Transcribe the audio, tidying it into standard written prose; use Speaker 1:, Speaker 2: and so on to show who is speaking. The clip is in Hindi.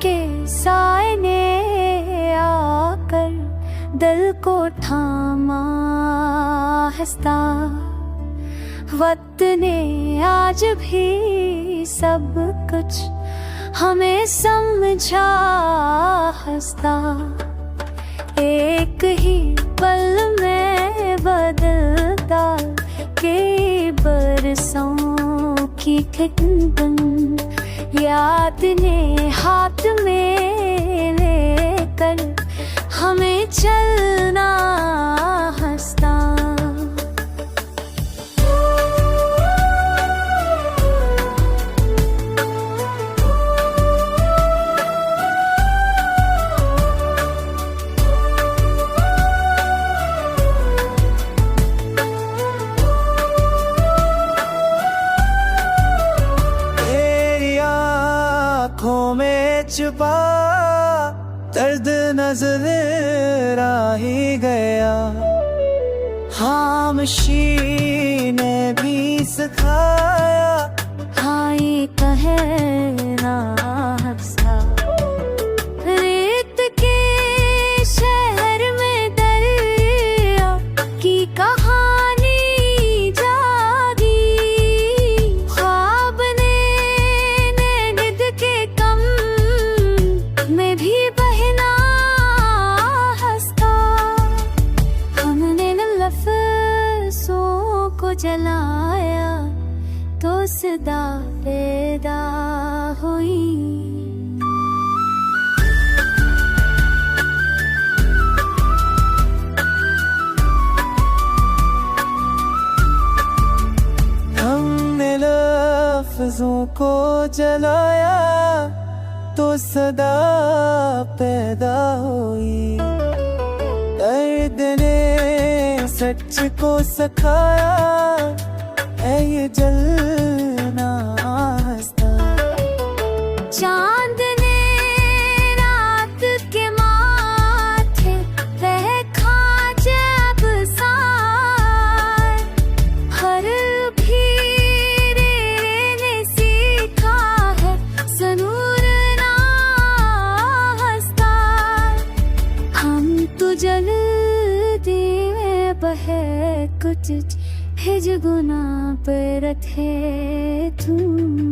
Speaker 1: के साए ने आकर दिल को थामा हंसता। वक्त ने आज भी सब कुछ हमें समझा हंसता। एक ही पल में बदलता के बरसों की खिंदन। याद ने हाथ में लेकर हमें चलना हंसता।
Speaker 2: आँखों में छुपा दर्द नजर आ ही गया। खामोशी ने भी सिखाया
Speaker 1: हाँ ये कहना हंसा। रेत के शहर में दरिया की कहानी जागी। ख्वाब ने नींद के कम में भी बहना हंसता। हमने लफ्ज़ों को जलाया तो सदा पैदा हुई।
Speaker 2: हमने लफ्ज़ों को जलाया तो सदा पैदा हुई। दर्द ने सच को सिखाया है ये जलना हंसता।
Speaker 1: चांद ने रात के माथे रह खाजे अब साए। हर भीरे ने सीखा है ज़रूर ना हंसता। हम तो जल्दी में बहे कुछ हिज गुना पर थे तुम।